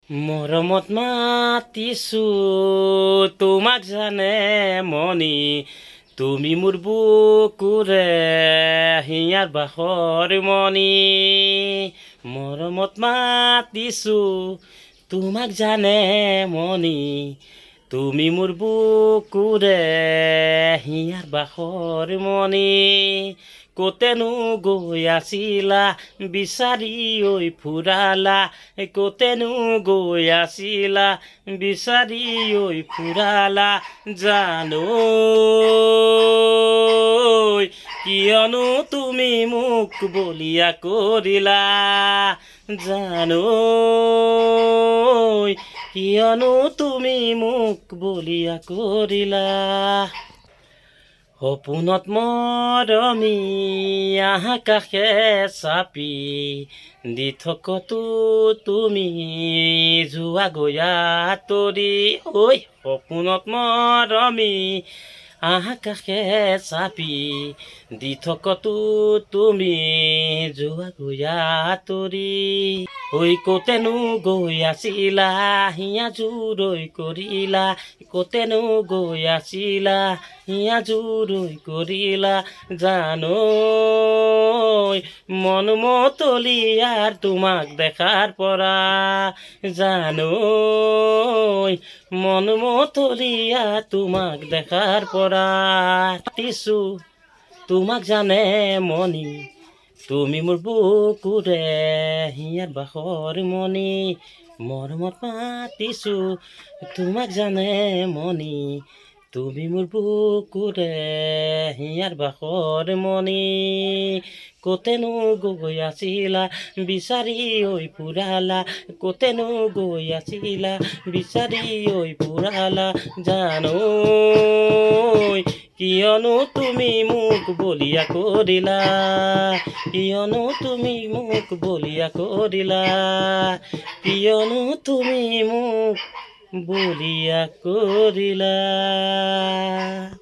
মৰমত মাতিছো তোমাক জানে মনি, তুমি মোৰ বুকুৰে হিয়াৰ বাখৰ মনি। মৰমত মাতিছো তোমাক জানে মনি, তুমি মোৰ বুকুৰে হিয়াৰ বাখৰ মনি। কতেনো গৈ আছিলা বিচাৰি ঐ ফুৰালা, কতেনো গৈ আছিলা বিচাৰি ঐ ফুৰালা, জানো কিয়নো তুমি মোক বলিয়া কৰিলা, জানো কিয়নো তুমি মোক বলিয়া কৰিলা। সপোনত মৰমী আকাশে চাপি দি থকতো তুমি যোৱা গয়া তৰি, ঐ সপোনত মৰমী আকাশে চাপি দি থকতো তুমি যোৱা গয়া তৰি। ঐ কতেনো গৈ আছিলা হিয়া জোৰৈ কৰিলা, কতেনো গৈ আছিলা হিয়া জোৰৈ কৰিলা, জানো মন মতলিয়াৰ তোমাক দেখাৰ পৰা, জানো মন মতলিয়া তোমাক দেখাৰ পৰা। মাতিছো তোমাক জানে মনি, তুমি মোৰ বুকুৰে হিয়াৰ বাখৰ মনি। মৰমত মাতিছো তোমাক জানে মনি, তুমি মোৰ বুকুৰে হিয়াৰ বাখৰ মনি। কতেনো গৈ আছিলা বিচাৰি ঐ ফুৰালা, কতেনো গৈ আছিলা বিচাৰি ঐ ফুৰালা, জানো কিয়নো তুমি মোক বলিয়া কৰিলা, কিয়নো তুমি মোক বলিয়া কৰিলা, কিয়নো তুমি মোক বলিয়া কৰিলা।